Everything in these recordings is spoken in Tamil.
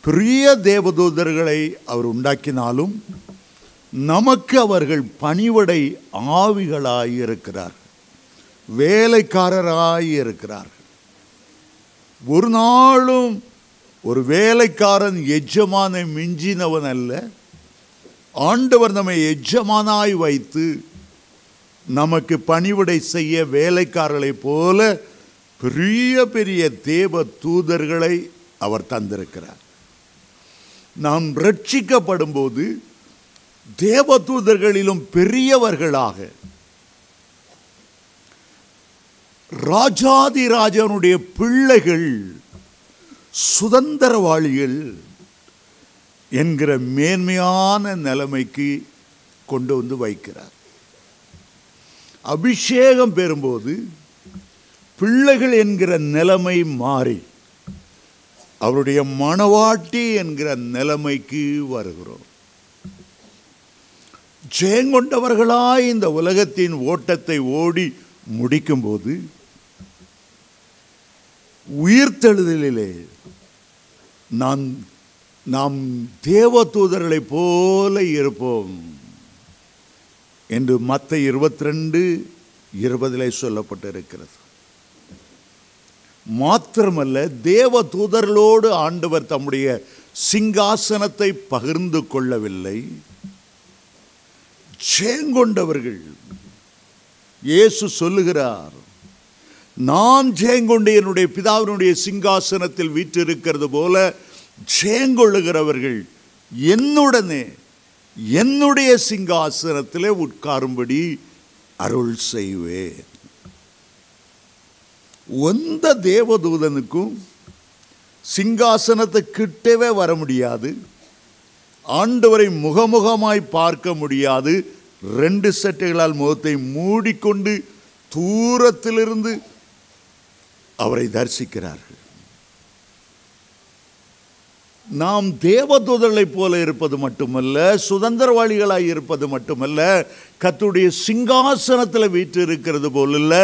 பெரிய தேவதூதர்களை அவர் உண்டாக்கினாலும் நமக்கு அவர்கள் பணிவடை ஆவிகளாயிருக்கிறார், வேலைக்காரராயிருக்கிறார்கள். ஒரு நாளும் ஒரு வேலைக்காரன் எஜமானை மிஞ்சினவன் அல்ல. ஆண்டவர் நம்மை எஜமானாய் வைத்து நமக்கு பணிவிடை செய்ய வேலைக்காரர்களை போல பெரிய பெரிய தேவ தூதர்களை அவர் தந்திருக்கிறார். நாம் ரட்சிக்கப்படும் போது தேவ தூதர்களிலும் பெரியவர்களாக ராஜாதிராஜனுடைய பிள்ளைகள், சுதந்திரவாளிகள் என்கிற மேன்மையான நிலைமைக்கு கொண்டு வந்து வைக்கிறார். அபிஷேகம் பெறும்போது பிள்ளைகள் என்கிற நிலைமை மாறி அவருடைய மணவாட்டி என்கிற நிலைமைக்கு வருகிறோம். ஜெயங்கொண்டவர்களாய் இந்த உலகத்தின் ஓட்டத்தை ஓடி முடிக்கும்போது உயிர்த்தெழுதலிலே நாம் தேவதூதர்களைப் போல இருப்போம் என்று மத்தேயு 22:20 சொல்லப்பட்டிருக்கிறது. மாத்திரமல்ல, தேவதூதர்களோடு ஆண்டவர் தம்முடைய சிங்காசனத்தை பகிர்ந்து கொள்ளவில்லை. ஜெயங்கொண்டவர்கள், இயேசு சொல்லுகிறார், நான் ஜெயங்கொண்டு என்னுடைய பிதாவினுடைய சிங்காசனத்தில் வீற்றிருக்கிறது போல ஜெயங்கொள்ளுகிறவர்கள் என்னுடனே என்னுடைய சிங்காசனத்திலே உட்காரும்படி அருள் செய்வேன். எந்த தேவதூதனுக்கும் சிங்காசனத்தை கிட்டவே வர முடியாது, ஆண்டவரை முகமுகமாய் பார்க்க முடியாது. 2 சட்டைகளால் முகத்தை மூடிக்கொண்டு தூரத்திலிருந்து அவரை தரிசிக்கிறார்கள். நாம் தேவதூதர்களைப் போல இருப்பது மட்டுமல்ல, சுதந்திரவாளிகளாய் இருப்பது மட்டுமல்ல, கர்த்தருடைய சிங்காசனத்தில் வீற்றிருக்கிறது போல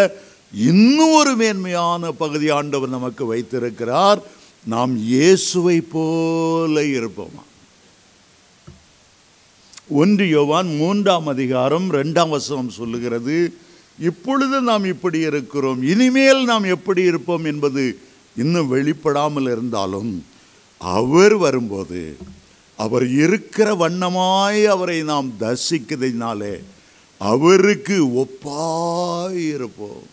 இன்னும் ஒரு மேன்மையான பகுதி ஆண்டவர் நமக்கு வைத்திருக்கிறார். நாம் இயேசுவை போல இருப்போமா? 1 யோவான் 3:2 சொல்லுகிறது, இப்பொழுது நாம் இப்படி இருக்கிறோம், இனிமேல் நாம் எப்படி இருப்போம் என்பது இன்னும் வெளிப்படாமல் இருந்தாலும் அவர் வரும்போது அவர் இருக்கிற வண்ணமாய் அவரை நாம் தரிசிக்கிறதினாலே அவருக்கு ஒப்பாய் இருப்போம்.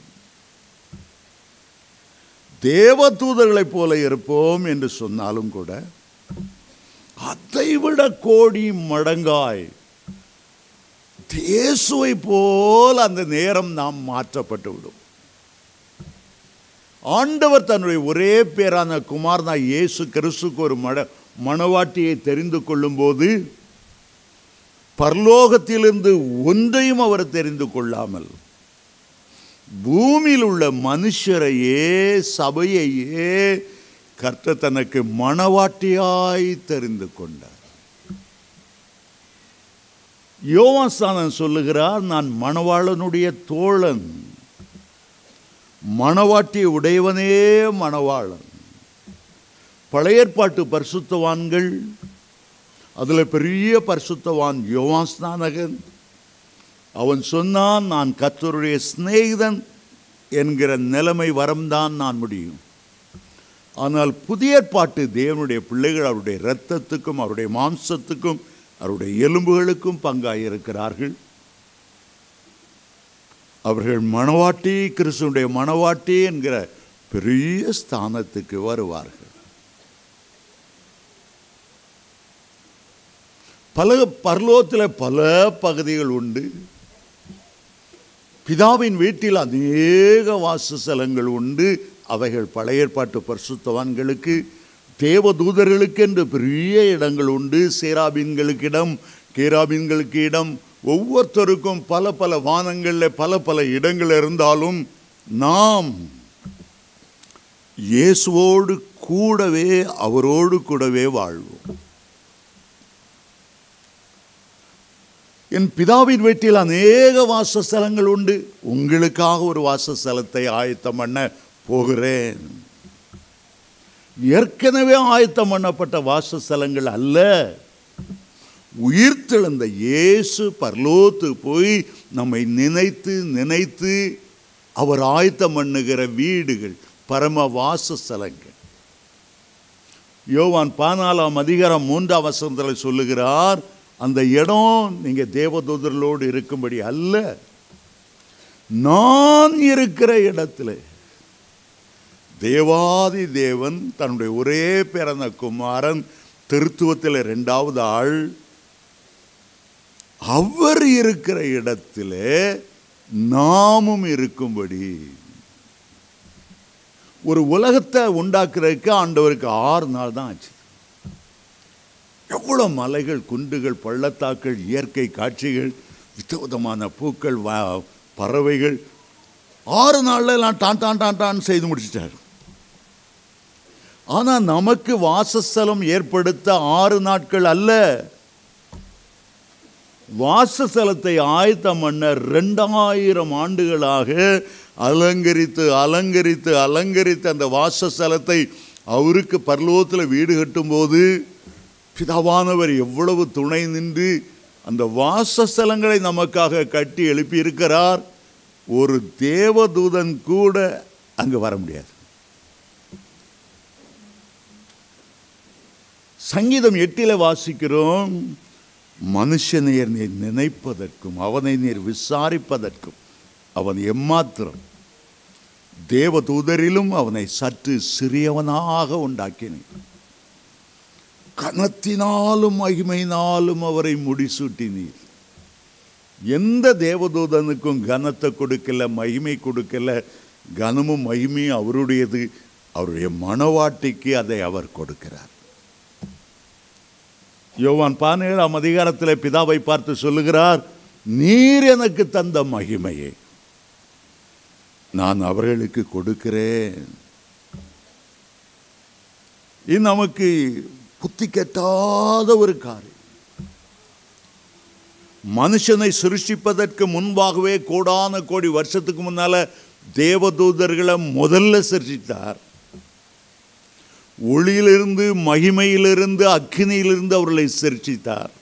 தேவதூதர்களைப் போல இருப்போம் என்று சொன்னாலும் கூட அதைவிட கோடி மடங்காய் இயேசுவை போல் அந்த நேரம் நாம் மாற்றப்பட்டு விடும். ஆண்டவர் தன்னுடைய ஒரே பேரான குமாரனா இயேசு கிறிஸ்துக்கு ஒரு மணவாட்டியை தெரிந்து கொள்ளும் போது பரலோகத்திலிருந்து ஒன்றையும் அவர் தெரிந்து கொள்ளாமல் பூமியில் உள்ள மனுஷரையே, சபையையே கர்த்தர் தனக்கு மணவாட்டியாய் தெரிந்து கொண்டார். யோவான் சொல்லுகிறார், நான் மணவாளனுடைய தோழன், மணவாட்டி உடையவனே மணவாளன். பழைய ஏற்பாட்டு பரிசுத்தவான்கள், அதில் பெரிய பரிசுத்தவான் யோவான் ஸ்நானகன், அவன் சொன்னான், நான் கர்த்தருடைய சிநேகிதன் என்கிற நிலைமை வரம்தான் நான் முடியும். ஆனால் புதிய ஏற்பாட்டு தேவனுடைய பிள்ளைகள் அவருடைய இரத்தத்துக்கும் அவருடைய மாம்சத்துக்கும் அவருடைய எலும்புகளுக்கும் பங்காயிருக்கிறார்கள். அவர்கள் மணவாட்டி, கிறிஸ்துடைய மணவாட்டி என்கிற பெரிய ஸ்தானத்துக்கு வருவார்கள். பரலோகத்தில் பல பகுதிகள் உண்டு. பிதாவின் வீட்டில் அநேக வாசஸ்தலங்கள் உண்டு. அவைகள் பழைய ஏற்பாட்டு பரிசுத்தவான்களுக்கு, தேவதூதர்களுக்கு என்று பெரிய இடங்கள் உண்டு. சேராபீன்களுக்கு இடம், கேராபீன்களுக்கு இடம், ஒவ்வொருத்தருக்கும் பல பல வானங்களில் பல பல இடங்கள் இருந்தாலும் நாம் இயேசுவோடு கூடவே அவரோடு கூடவே வாழ்வோம். என் பிதாவின் வீட்டில் அநேக வாசஸ்தலங்கள் உண்டு, உங்களுக்காக ஒரு வாசஸ்தலத்தை ஆயத்தம் பண்ண போகிறேன். ஏற்கனவே ஆயத்தம் பண்ணப்பட்ட வாசஸ்தலங்கள் அல்ல. உயிர்த்தெழுந்த இயேசு பரலோகத்துக்கு போய் நம்மை நினைத்து நினைத்து அவர் ஆயத்தம் பண்ணுகிற வீடுகள், பரம வாசஸ்தலங்கள். யோவான் 14:3 சொல்லுகிறார், அந்த இடம் நீங்க தேவதூதர்களோடு இருக்கும்படி அல்ல, நான் இருக்கிற இடத்துல. தேவாதி தேவன் தன்னுடைய ஒரே பிறந்த குமாரன், திருத்துவத்தில் 2வது ஆள், அவர் இருக்கிற இடத்துல நாமும் இருக்கும்படி. ஒரு உலகத்தை உண்டாக்குறதுக்கு ஆண்டவருக்கு 6 நாள் தான் ஆச்சு. எவ்வளவு மலைகள், குன்றுகள், பள்ளத்தாக்கள், இயற்கை காட்சிகள், விதவிதமான பூக்கள், பறவைகள், 6 நாள்ல எல்லாம் டான் டான் டான் டான் செய்து முடிச்சிட்டார். ஆனா நமக்கு வாசஸ்தலம் ஏற்படுத்த 6 நாட்கள் அல்ல. வாசஸ்தலத்தை ஆயத்தம் பண்ண 2000 ஆண்டுகளாக அலங்கரித்து அலங்கரித்து அலங்கரித்து அந்த வாசஸ்தலத்தை அவருக்கு பரலோகத்தில் வீடு கட்டும் போது பிதாவானவர் எவ்வளவு துணை நின்று அந்த வாசஸ்தலங்களை நமக்காக கட்டி எழுப்பி இருக்கிறார். ஒரு தேவதூதன் கூட அங்கு வர முடியாது. சங்கீதம் 8 வாசிக்கிறோம், மனுஷனை நீர் நினைப்பதற்கும் அவனை நீர் விசாரிப்பதற்கும் அவன் எம்மாத்திரம், தேவதூதரிலும் அவனை சற்று சிறியவனாக உண்டாக்கினேன், கனத்தினாலும் மகிமையினாலும் அவரை முடிசூட்டினீர். எந்த தேவதூதனுக்கும் கனத்தை கொடுக்கல, மகிமை கொடுக்கல. கனமும் மகிமையும் அவருடையது. அவருடைய மனவாட்டிக்கு அதை அவர் கொடுக்கிறார். யோவான் 17 பிதாவை பார்த்து சொல்லுகிறார், நீர் எனக்கு தந்த மகிமையை நான் அவர்களுக்கு கொடுக்கிறேன். இது நமக்கு புத்தி கெட்டாத ஒரு காரியம். மனுஷனை சிருஷ்டிப்பதற்கு முன்பாகவே கோடான கோடி வருஷத்துக்கு முன்னால தேவதூதர்களை முதல்ல சிருஷ்டித்தார். ஒளியிலிருந்து, மகிமையிலிருந்து, அக்கினியிலிருந்து அவர்களை சிருஷ்டித்தார்.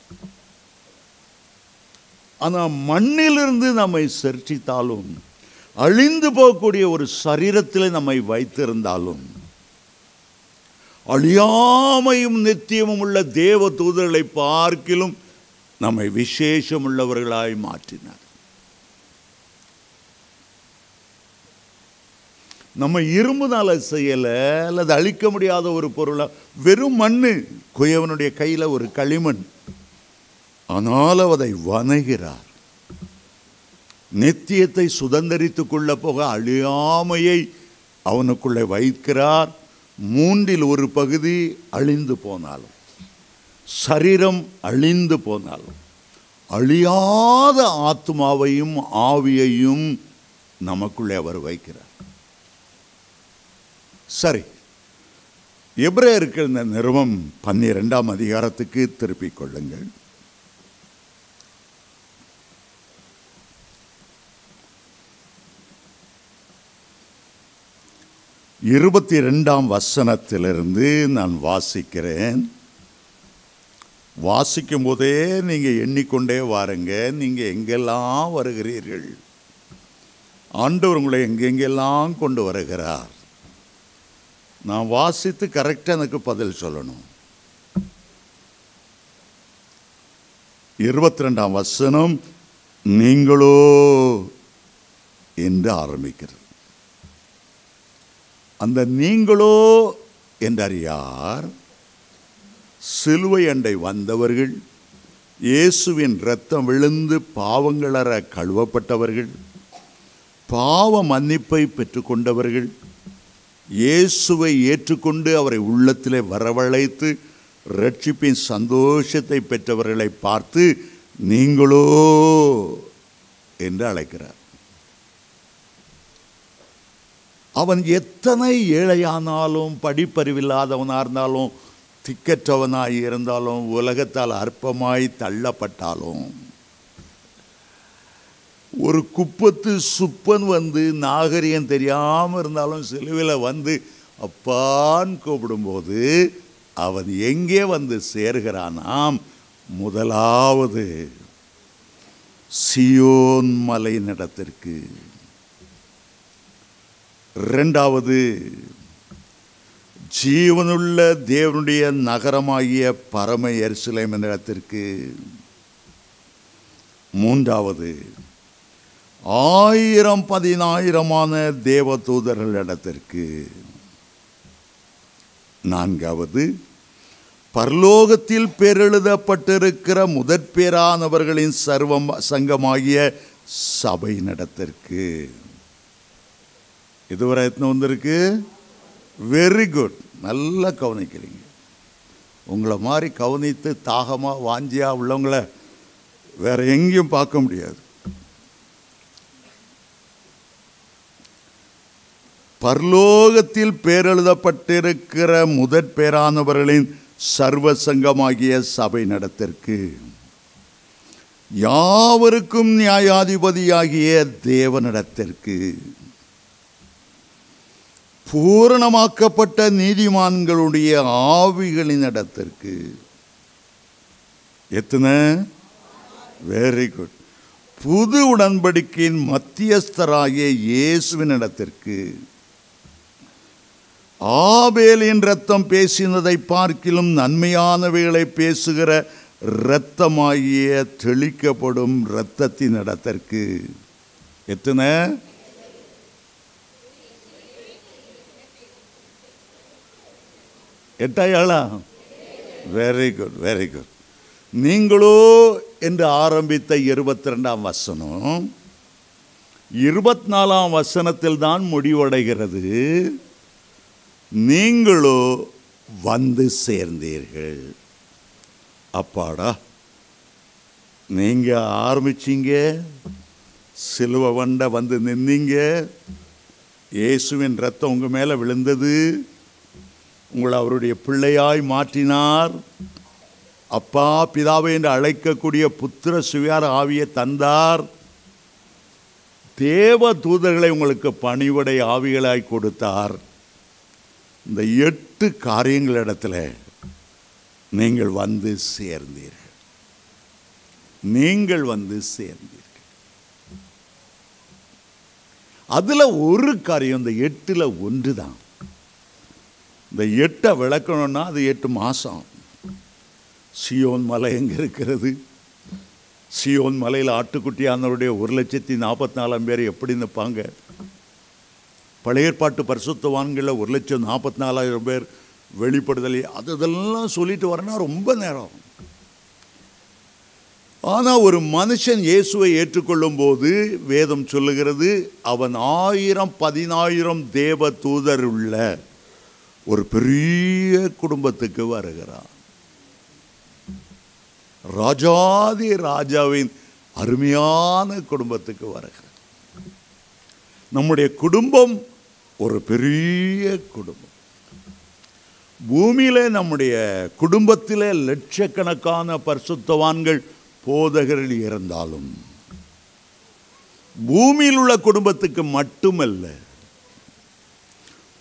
ஆனால் மண்ணிலிருந்து நம்மை சிருஷ்டித்தாலும், அழிந்து போகக்கூடிய ஒரு சரீரத்தில் நம்மை வைத்திருந்தாலும், அழியாமையும் நித்தியமும் உள்ள தேவ தூதர்களை பார்க்கிலும் நம்மை விசேஷம் உள்ளவர்களாய் மாற்றினார். நம்ம இரும்புனால செய்யலை, அல்லது அழிக்க முடியாத ஒரு பொருளா, வெறும் மண்ணு, குயவனுடைய கையில் ஒரு களிமண். ஆனால் அதை வணங்குகிறார். நித்தியத்தை சுதந்திரித்து கொள்ள போக அழியாமையை அவனுக்குள்ளே வைக்கிறார். 1/3 பகுதி அழிந்து போனாலும், சரீரம் அழிந்து போனாலும், அழியாத ஆத்மாவையும் ஆவியையும் நமக்குள்ளே அவர் வைக்கிறார். சரி, எபிரேயருக்கு இந்த நிருபம் 12ஆம் அதிகாரத்துக்கு திருப்பிக் கொள்ளுங்கள். இருபத்தி 2ஆம் வசனத்திலிருந்து நான் வாசிக்கிறேன். வாசிக்கும் போதே நீங்கள் எண்ணிக்கொண்டே வாருங்க, நீங்கள் எங்கெல்லாம் வருகிறீர்கள், ஆண்டவர் உங்களை எங்கெங்கெல்லாம் கொண்டு வருகிறார். நான் வாசித்து கரெக்டாக எனக்கு பதில் சொல்லணும். 22ஆம் வசனம் நீங்களோ என்று ஆரம்பிக்கிறது. அந்த நீங்களோ என்றார் யார்? சிலுவை அண்டை வந்தவர்கள், இயேசுவின் இரத்தம் விழுந்து பாவங்களற கழுவப்பட்டவர்கள், பாவ மன்னிப்பை பெற்றுக்கொண்டவர்கள், இயேசுவை ஏற்றுக்கொண்டு அவரை உள்ளத்திலே வரவழைத்து ரட்சிப்பின் சந்தோஷத்தை பெற்றவர்களை பார்த்து நீங்களோ என்று அழைக்கிறார். அவன் எத்தனை ஏழையானாலும், படிப்பறிவில்லாதவனாக இருந்தாலும், திக்கற்றவனாய் இருந்தாலும், உலகத்தால் அற்பமாய் தள்ளப்பட்டாலும், ஒரு குப்பத்து சுப்பன் வந்து நாகரிகம் தெரியாமல் இருந்தாலும் சிலுவையில் வந்து அப்பான்னு கூப்பிடும்போது அவன் எங்கே வந்து சேர்கிறானாம்? முதலாவது சியோன் மலையினிடத்திற்கு, இரண்டாவது ஜீவனுள்ள தேவனுடைய நகரமாகிய பரம எருசலேமினிடத்திற்கு, மூன்றாவது 1000-10,000 தேவதூதர்களிடத்திற்கு, நான்காவது பரலோகத்தில் பேரெழுதப்பட்டிருக்கிற முதற்பேரானவர்களின் சங்கமாகிய சபையினிடத்திற்கு. இதுவரை எத்தனை வந்திருக்கு? Very good. நல்லா கவனிக்கிறீங்க. உங்களை மாதிரி கவனித்து தாகமாக வாஞ்சியாக உள்ளவங்களை வேற எங்கேயும் பார்க்க முடியாது. பரலோகத்தில் பேரெழுதப்பட்டிருக்கிற முதற்பேரானவர்களின் சர்வசங்கமாகிய சபை நடத்திற்கு, யாவருக்கும் நியாயாதிபதியாகிய தேவனிடத்திற்கு, பூரணமாக்கப்பட்ட நீதிமான்களுடைய ஆவிகளின் இடத்திற்கு. எத்தனை? Very good. புது உடன்படிக்கையின் மத்தியஸ்தராகிய இயேசுவின் இடத்திற்கு, ஆபேலின் இரத்தம் பேசினதை பார்க்கிலும் நன்மையானவைகளை பேசுகிற இரத்தமாகிய தெளிக்கப்படும் இரத்தத்தின் இடத்திற்கு. எத்தனை? எட்டாயாளா? Very good, very good. நீங்களோ என்று ஆரம்பித்த 22ஆம் வசனம் 24ஆம் வசனத்தில் தான் முடிவடைகிறது. நீங்களோ வந்து சேர்ந்தீர்கள். அப்பாடா, நீங்க ஆரம்பிச்சீங்க, சிலுவை வண்ட வந்து நின்னீங்க, இயேசுவின் ரத்தம் உங்க மேல விழுந்தது, உங்களை அவருடைய பிள்ளையாய் மாற்றினார். அப்பா பிதாவை என்று அழைக்கக்கூடிய புத்திர சுவியார ஆவியை தந்தார். தேவ தூதர்களை உங்களுக்கு பணிவடை ஆவிகளாய் கொடுத்தார். இந்த 8 காரியங்களிடத்தில் நீங்கள் வந்து சேர்ந்தீர்கள். நீங்கள் வந்து சேர்ந்தீர்கள். அதுல ஒரு காரியம், இந்த 8ல் ஒன்று தான். இந்த 8 விளக்கணும்னா அது 8 மாதம். சியோன் மலை எங்கே இருக்கிறது? சியோன் மலையில் ஆட்டுக்குட்டியானவருடைய 1,44,000 பேர் எப்படி நிற்பாங்க? பழைய ஏற்பாட்டு பரிசுத்தவான்களில் 1,44,000 பேர் வெளிப்படுதலை அதெல்லாம் சொல்லிட்டு வரனா ரொம்ப நேரம். ஆனால் ஒரு மனுஷன் இயேசுவை ஏற்றுக்கொள்ளும் போது வேதம் சொல்லுகிறது, அவன் 1000-10,000 தேவ தூதர் உள்ள ஒரு பெரிய குடும்பத்துக்கு வருகிறான். ராஜாதி ராஜாவின் அருமையான குடும்பத்துக்கு வருகிறான். நம்முடைய குடும்பம் ஒரு பெரிய குடும்பம். பூமியிலே நம்முடைய குடும்பத்திலே லட்சக்கணக்கான பரிசுத்தவான்கள் போதகர்கள் இருந்தாலும் பூமியில் உள்ள குடும்பத்துக்கு மட்டுமல்ல,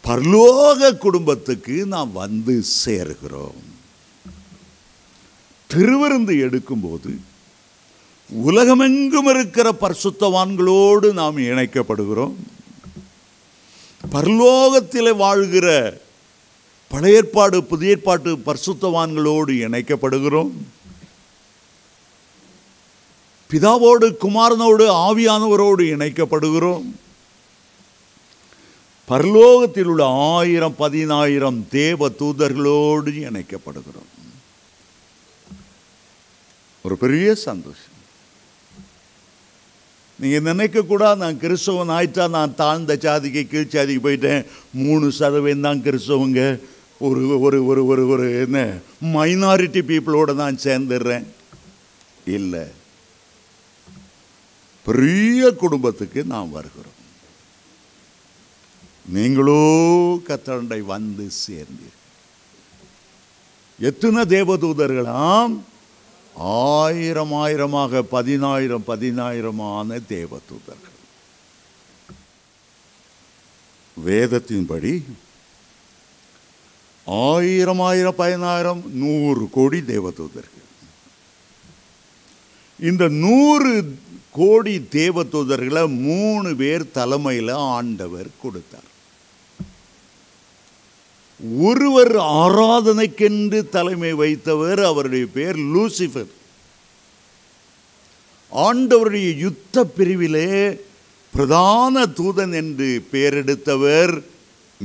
பரலோக குடும்பத்துக்கு நாம் வந்து சேர்கிறோம். திருவிருந்து எடுக்கும்போது உலகமெங்கும் இருக்கிற பரிசுத்தவான்களோடு நாம் இணைக்கப்படுகிறோம். பரலோகத்தில் வாழ்கிற பழைய ஏற்பாடு புதிய ஏற்பாட்டு பரிசுத்தவான்களோடு இணைக்கப்படுகிறோம். பிதாவோடு குமாரனோடு ஆவியானவரோடு இணைக்கப்படுகிறோம். பரலோகத்தில் உள்ள 1000-10,000 தேவ தூதர்களோடு இணைக்கப்படுகிறோம். ஒரு பெரிய சந்தோஷம். நீங்க நினைக்க கூட நான் கிறிஸ்தவன் ஆயிட்டா நான் தாழ்ந்த சாதிக்கு கீழ் சாதிக்கு போயிட்டேன், 3% தான் கிறிஸ்தவங்க, ஒரு ஒரு ஒரு ஒரு ஒரு என்ன மைனாரிட்டி பீப்புளோட நான் சேர்ந்துடுறேன். இல்லை, பெரிய குடும்பத்துக்கு நாம் வருகிறோம். நீங்களோ கர்த்தருடை வந்து சேர்ந்தீர்கள். எத்தனை தேவதூதர்களாம்? 1000-1000 10,000 தேவதூதர்கள். வேதத்தின்படி 1000 1000 10,000 100 கோடி தேவதூதர்கள். இந்த 100 கோடி தேவதூதர்களை 3 பேர் தலைமையில் ஆண்டவர் கொடுத்தார். ஒருவர் ஆராதனைக்கென்று தலைமை வைத்தவர், அவருடைய பேர் லூசிபர். ஆண்டவருடைய யுத்த பிரிவிலே பிரதான தூதன் என்று பெயரெடுத்தவர்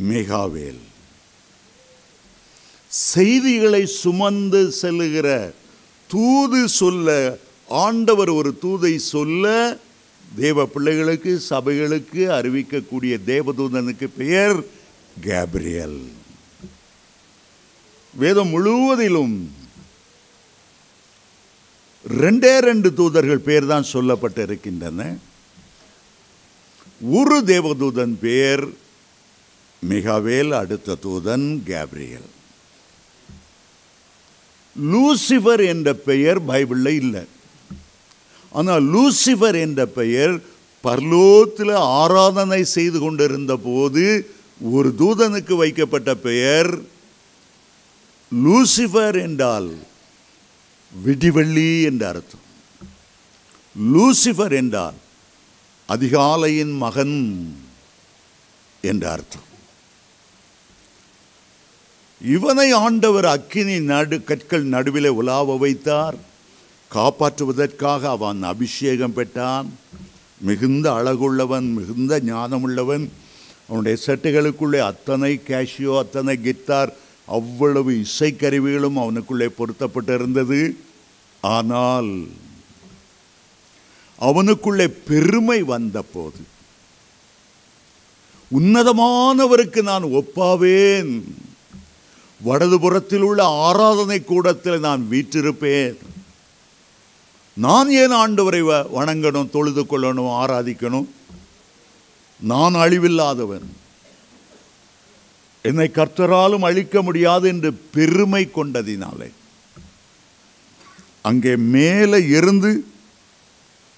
மிகாவேல். செய்திகளை சுமந்து செல்லுகிற தூது சொல்ல, ஆண்டவர் ஒரு தூதை சொல்ல தேவ பிள்ளைகளுக்கு சபைகளுக்கு அறிவிக்கக்கூடிய தேவதூதனுக்கு பெயர் கேப்ரியல். வேதம் முழுவதிலும் 2 தூதர்கள் பெயர் தான் சொல்லப்பட்டு இருக்கின்றன. ஒரு தேவதூதன் பெயர் மிகாவேல், அடுத்த தூதன் கேப்ரியல். லூசிபர் என்ற பெயர் பைபிளில் இல்லை. ஆனால் லூசிபர் என்ற பெயர் பரலோகத்தில் ஆராதனை செய்து கொண்டிருந்த போது ஒரு தூதனுக்கு வைக்கப்பட்ட பெயர். லூசிபர் என்றால் விடிவெள்ளி என்ற அர்த்தம். லூசிபர் என்றால் அதிகாலையின் மகன் என்ற அர்த்தம். இவனை ஆண்டவர் அக்கினி கற்கள் நடுவிலே உலாவ வைத்தார். காப்பாற்றுவதற்காக அவன் அபிஷேகம் பெற்றான். மிகுந்த அழகுள்ளவன், மிகுந்த ஞானமுள்ளவன். அவனுடைய சட்டைகளுக்குள்ளே அத்தனை கேஷியோ, அத்தனை கிட்டார், அவ்வளவு இசைக்கருவிகளும் அவனுக்குள்ளே பொருத்தப்பட்டிருந்தது. ஆனால் அவனுக்குள்ளே பெருமை வந்த போது, உன்னதமானவருக்கு நான் ஒப்பாவேன், வடதுபுறத்தில் உள்ள ஆராதனை கூடத்தில் நான் வீற்றிருப்பேன், நான் ஏன் ஆண்டவரை வணங்கணும், தொழுது கொள்ளணும், ஆராதிக்கணும், நான் அழிவில்லாதவன், என்னை கர்த்தராலும் அழிக்க முடியாது என்று பெருமை கொண்டதினாலே அங்கே மேலே இருந்து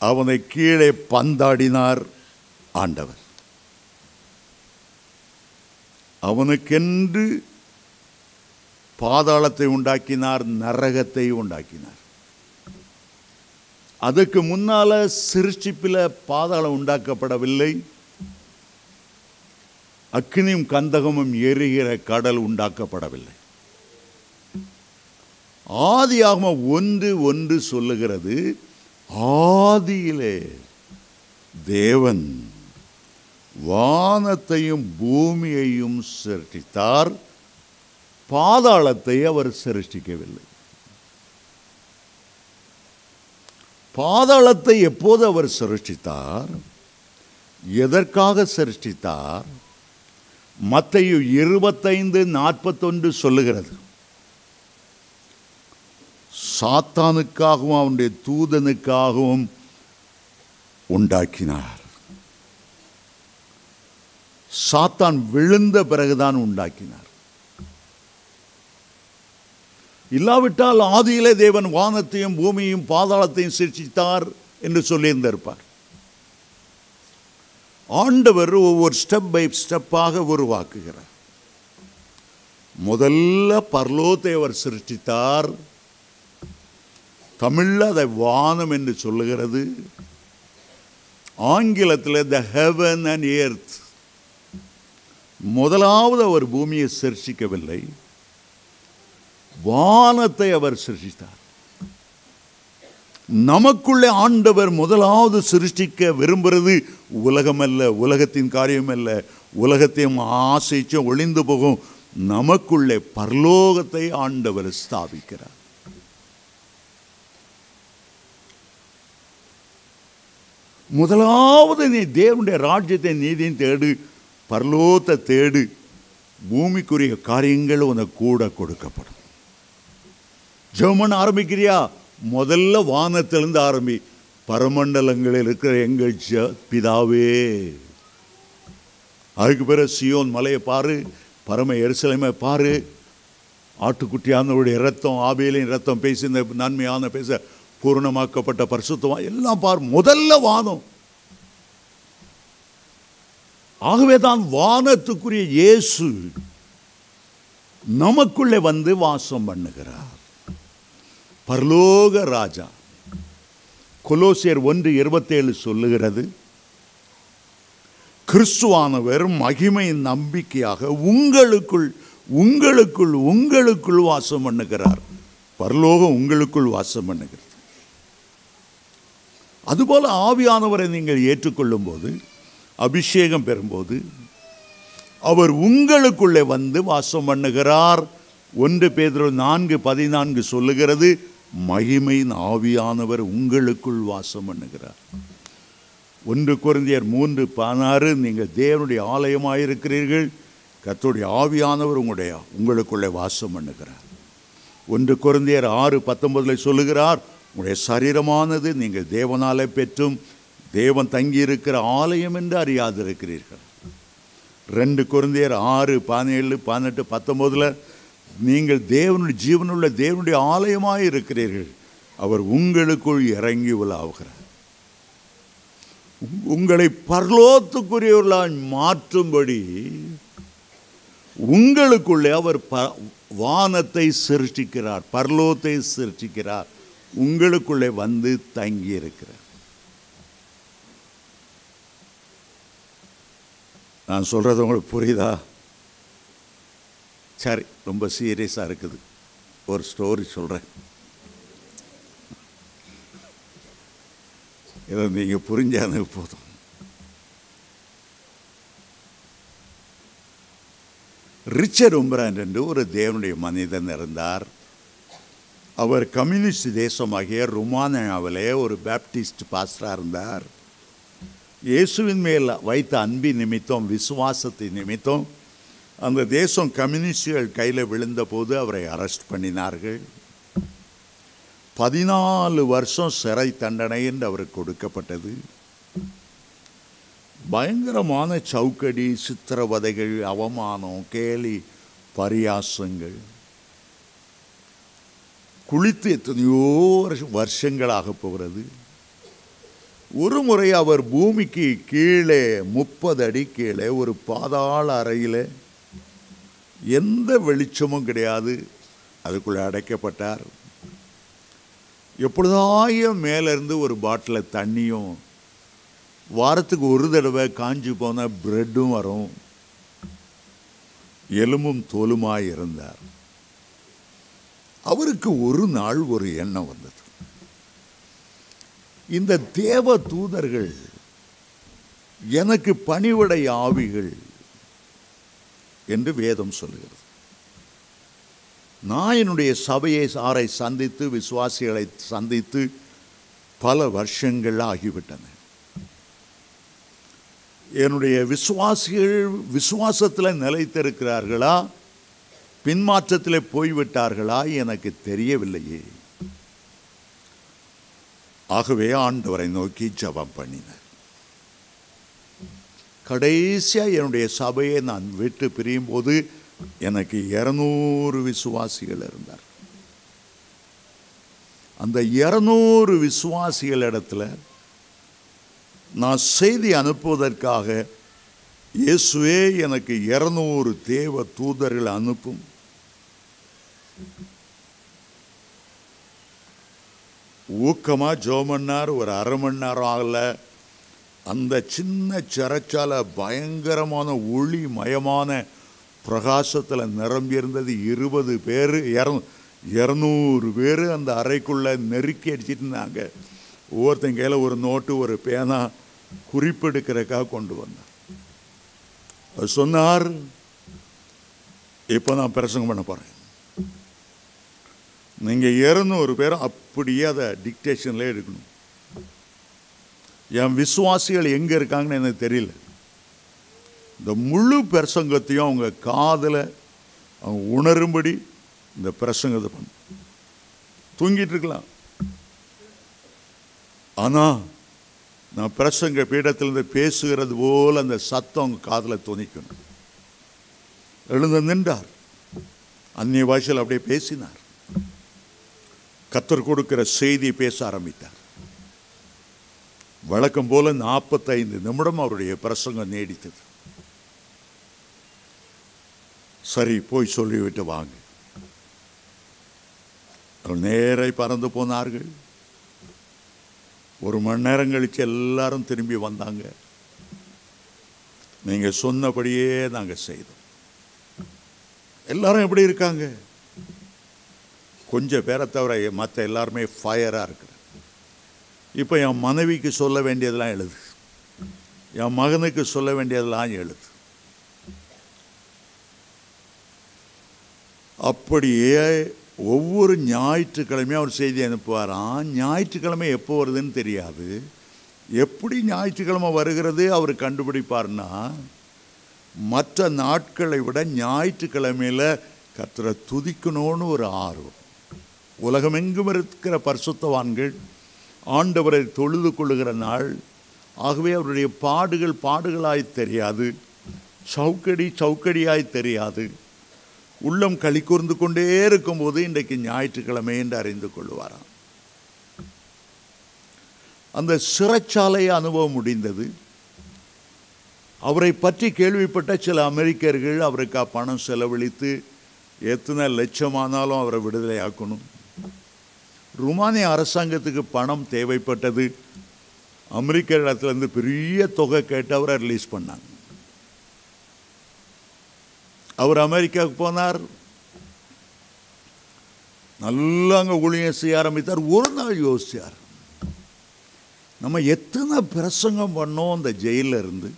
அவனை கீழே பந்தாடினார் ஆண்டவர். அவனுக்கென்று பாதாளத்தை உண்டாக்கினார், நரகத்தை உண்டாக்கினார். அதுக்கு முன்னால சிருஷ்டிப்பில் பாதாளம் உண்டாக்கப்படவில்லை. அக்கினியும் கந்தகமும் எரிகிற கடல் உண்டாக்கப்படவில்லை. ஆதியாகமம் 1:1 சொல்லுகிறது, ஆதியிலே தேவன் வானத்தையும் பூமியையும் சிருஷ்டித்தார், பாதாளத்தை அவர் சிருஷ்டிக்கவில்லை. பாதாளத்தை எப்போது அவர் சிருஷ்டித்தார், எதற்காக சிருஷ்டித்தார்? மத்தேயு 25:41 சொல்லுகிறது, சாத்தானுக்காகவும் அவனுடைய தூதனுக்காகவும் உண்டாக்கினார். சாத்தான் விழுந்த பிறகுதான் உண்டாக்கினார். இல்லாவிட்டால் ஆதியிலே தேவன் வானத்தையும் பூமியையும் பாதாளத்தையும் சிருஷ்டித்தார் என்று சொல்லியிருந்திருப்பார். ஆண்டவர் ஒவ்வொரு ஸ்டெப் பை ஸ்டெப்பாக உருவாக்குகிறார். முதல்ல பரலோகத்தை அவர் சிருஷ்டித்தார். தமிழில் அதை வானம் என்று சொல்லுகிறது, ஆங்கிலத்தில் த ஹெவன் அண்ட் எர்த். முதலாவது அவர் பூமியை சிருஷ்டிக்கவில்லை, வானத்தை அவர் சிருஷ்டித்தார். நமக்குள்ளே ஆண்டவர் முதலாவது சிருஷ்டிக்க விரும்புகிறது உலகமல்ல, உலகத்தின் காரியம் அல்ல, உலகத்தையும் ஆசைச்சும் ஒளிந்து போகும். நமக்குள்ளே பரலோகத்தை ஆண்டவர் ஸ்தாபிக்கிறார். முதலாவது நீ தேவனுடைய ராஜ்யத்தை நீதியும் தேடு, பரலோகத்தை தேடு, பூமிக்குரிய காரியங்கள் உனக்கு கூட கொடுக்கப்படும். ஜெபம் ஆரம்பிக்கிறியா, முதல்ல வானத்திலிருந்து ஆரம்பி. பரமண்டலங்களில் இருக்கிற எங்கள் பிதாவே. அதுக்கு பிறகு சியோன் மலையை பாரு, பரம எருசலேமை பாரு, ஆட்டுக்குட்டியானவருடைய இரத்தம், ஆபேலின் இரத்தம் பேசி இந்த நன்மையான பேச பூர்ணமாக்கப்பட்ட பரிசுத்தமா எல்லாம் பார். முதல்ல வானம். ஆகவே தான் வானத்துக்குரிய இயேசு நமக்குள்ளே வந்து வாசம் பண்ணுகிறார். பரலோக ராஜா. கொலோசியர் 1:27 சொல்லுகிறது, கிறிஸ்துவானவர் மகிமையின் நம்பிக்கையாக உங்களுக்குள் வாசம் பண்ணுகிறார். பரலோகம் உங்களுக்குள் வாசம் பண்ணுகிறது. அதுபோல ஆவியானவரை நீங்கள் ஏற்றுக்கொள்ளும் போது, அபிஷேகம் பெறும்போது, அவர் உங்களுக்குள்ளே வந்து வாசம் பண்ணுகிறார். 1 பேதுரு 4:14 சொல்லுகிறது, மகிமையின் ஆவியானவர் உங்களுக்குள் வாசம் பண்ணுகிறார். 1 கொரிந்தியர் 3:16 நீங்கள் தேவனுடைய ஆலயமாயிருக்கிறீர்கள், கர்த்தருடைய ஆவியானவர் உங்களுக்குள்ளே வாசம் பண்ணுகிறார். 1 கொரிந்தியர் 6:19 சொல்லுகிறார், உங்களுடைய சரீரமானது நீங்கள் தேவனாலே பெற்றும் தேவன் தங்கியிருக்கிற ஆலயம் என்று அறியாதிருக்கிறீர்கள். 2 கொரிந்தியர் 6:17, 18, 19 நீங்கள் தேவனுடைய ஜீவனுள்ள தேவனுடைய ஆலயமாய் இருக்கிறீர்கள், அவர் உங்களுக்குள் இறங்கி உலாவுகிறார். உங்களை பரலோகத்துக்குரியவர்களாய் மாற்றும்படி உங்களுக்குள்ளே அவர் வானத்தை சிருஷ்டிக்கிறார், பரலோகத்தை சிருஷ்டிக்கிறார், உங்களுக்குள்ளே வந்து தங்கி இருக்கிறார். நான் சொல்றது உங்களுக்கு புரியுதா? சரி, ரொம்ப சீரியஸாக இருக்குது. ஒரு ஸ்டோரி சொல்கிறேன், இதை நீங்கள் புரிஞ்சானது போதும். ரிச்சர்ட் உம்பரான் என்று ஒரு தேவனுடைய மனிதன் இருந்தார். அவர் கம்யூனிஸ்ட் தேசமாகிய ருமானியாவிலே ஒரு பேப்டிஸ்ட் பாஸ்டராக இருந்தார். இயேசுவின் மேல் வைத்த அன்பின் நிமித்தம், விசுவாசத்தின் நிமித்தம் அந்த தேசம் கம்யூனிஸ்டுகள் கையில் விழுந்த போது அவரை அரெஸ்ட் பண்ணினார்கள். 14 வருஷம் சிறை தண்டனை என்று அவருக்கு கொடுக்கப்பட்டது. பயங்கரமான சவுக்கடி, சித்திரவதைகள், அவமானம், கேலி, பரியாசங்கள், குளித்து எத்தனையோ வருஷங்களாக போகிறது. ஒரு முறை அவர் பூமிக்கு கீழே 30 அடி கீழே ஒரு பாதாள அறையில், எந்த வெளிச்சமும் கிடையாது, அதுக்குள்ளே அடைக்கப்பட்டார். எப்பொழுதாயும் மேலேருந்து ஒரு பாட்டில் தண்ணியும், வாரத்துக்கு ஒரு தடவை காஞ்சி போன பிரெட்டும் வரும். எலும்பும் தோலுமாய் இருந்தார். அவருக்கு ஒரு நாள் ஒரு எண்ணம் வந்தது, இந்த தேவ தூதர்கள் எனக்கு பணிவிடை ஆவிகள் என்று வேதம் சொல்லுகிறது. நான் என்னுடைய சபையை சாரை சந்தித்து, விசுவாசிகளை சந்தித்து பல வருஷங்கள் ஆகிவிட்டன. என்னுடைய விசுவாசிகள் விசுவாசத்தில் நிலைத்திருக்கிறார்களா, பின்மாற்றத்தில் போய்விட்டார்களா எனக்கு தெரியவில்லையே. ஆகவே ஆண்டவரை நோக்கி ஜெபம் பண்ணினார். கடைசியாக என்னுடைய சபையை நான் விட்டு பிரியும் போது எனக்கு 200 விசுவாசிகள் இருந்தார். அந்த 200 விசுவாசிகள் இடத்துல நான் செய்தி அனுப்புவதற்காக, இயேசுவே எனக்கு 200 தேவ தூதர்கள் அனுப்பும், ஊக்கமாக ஜோமன்னார். ஒரு அரை மணி நேரம் ஆகல, அந்த சின்ன சிறைச்சாலை பயங்கரமான ஒளி மயமான பிரகாசத்தில் நிரம்பி இருந்தது. 20 பேர், 200 பேர் அந்த அறைக்குள்ளே நெருக்கி அடிச்சிட்டு இருந்தாங்க. ஒவ்வொருத்தங்க கையில் ஒரு நோட்டு, ஒரு பேனா, குறிப்பெடுக்கிறதுக்காக கொண்டு வந்தார். சொன்னார், இப்போ நான் பிரசங்கம் பண்ண போகிறேன், நீங்கள் 200 பேரும் அப்படியே அதை டிக்டேஷன்லேயே எடுக்கணும். என் விசுவாசிகள் எங்கே இருக்காங்கன்னு எனக்கு தெரியல. இந்த முழு பிரசங்கத்தையும் அவங்க காதில் அவங்க உணரும்படி இந்த பிரசங்கத்தை பண்ண. தூங்கிட்டு இருக்கலாம், ஆனால் நான் பிரசங்க பீடத்திலிருந்து பேசுகிறது போல் அந்த சத்தம் அவங்க காதில் துணிக்கணும். எழுந்து நின்றார், அந்நிய பாஷையில் அப்படியே பேசினார். கர்த்தர் கொடுக்கிற செய்தியை பேச ஆரம்பித்தார். வழக்கம் போல 45 நிமிடம் அவருடைய பிரசங்கம் நீடித்தது. சரி போய் சொல்லிவிட்டு வாங்க. நேரே பறந்து போனார்கள். 1 மணி நேரம் கழிச்சு எல்லாரும் திரும்பி வந்தாங்க. நீங்க சொன்னபடியே நாங்க செய்தோம். எல்லாரும் எப்படி இருக்காங்க? கொஞ்சம் பேரை தவிர மற்ற எல்லாருமே ஃபயரா இருக்கிற. இப்போ என் மனைவிக்கு சொல்ல வேண்டியதெல்லாம் எழுது, என் மகனுக்கு சொல்ல வேண்டியதெல்லாம் எழுது. அப்படியே ஒவ்வொரு ஞாயிற்றுக்கிழமையும் அவர் செய்தி அனுப்புவாராம். ஞாயிற்றுக்கிழமை எப்போ வருதுன்னு தெரியாது. எப்படி ஞாயிற்றுக்கிழமை வருகிறது அவர் கண்டுபிடிப்பார்னா, மற்ற நாட்களை விட ஞாயிற்றுக்கிழமையில் கர்த்தரை துதிக்கணும்னு ஒரு ஆர்வம். உலகமெங்கும் இருக்கிற பரிசுத்தவான்கள் ஆண்டவரை தொழுது கொள்ளுகிற நாள். ஆகவே அவருடைய பாடுகள் பாடுகளாய் தெரியாது, சவுக்கடி சவுக்கடியாய் தெரியாது. உள்ளம் களி கூர்ந்து கொண்டே இருக்கும்போது இன்றைக்கு ஞாயிற்றுக்கிழமை என்று அறிந்து கொள்வாராம். அந்த சிறைச்சாலை அனுபவம் முடிந்தது. அவரை பற்றி கேள்விப்பட்ட சில அமெரிக்கர்கள் அவருக்கு பணம் செலவழித்து எத்தனை லட்சமானாலும் அவரை விடுதலை ஆக்கணும். ருமானிய அரசாங்கத்துக்கு பணம் தேவைப்பட்டது. அமெரிக்க இடத்துலேருந்து பெரிய தொகை கேட்டு அவரை ரிலீஸ் பண்ணாங்க. அவர் அமெரிக்காவுக்கு போனார். நல்லா அங்கே ஊழியம் செய்ய ஆரம்பித்தார். ஒரு நாள் யோசிச்சார், நம்ம எத்தனை பிரசங்கம் பண்ணோம் அந்த ஜெயிலில் இருந்து.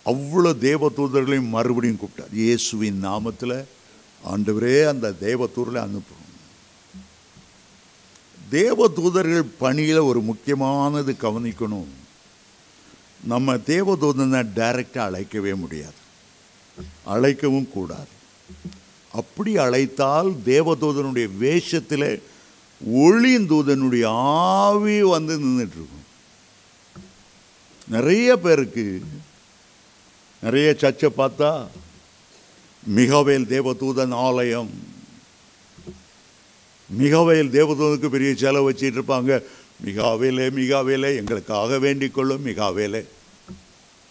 அவ்வளோ தேவ தூதர்களையும் மறுபடியும் கூப்பிட்டார். இயேசுவின் நாமத்தில் ஆண்டவரே அந்த தேவ தூதர்களை அனுப்பும். தேவ தூதர்கள் பணியில் ஒரு முக்கியமானது கவனிக்கணும். நம்ம தேவ தூதனை டைரக்டாக அழைக்கவே முடியாது, அழைக்கவும் கூடாது. அப்படி அழைத்தால் தேவதூதனுடைய வேஷத்தில் ஒளிந்தூதனுடைய ஆவி வந்து நின்றுட்டு இருக்கும். நிறைய பேருக்கு நிறைய சர்ச்சை பார்த்தா மிகாவேல் தேவதூதன் ஆலயம், மிகாவேல் தேவதூதனுக்கு பெரிய செலவு வச்சிட்டு இருப்பாங்க. மிகாவேலே மிகாவேலே எங்களுக்காக வேண்டிக் கொள்ளும் மிகாவேலே.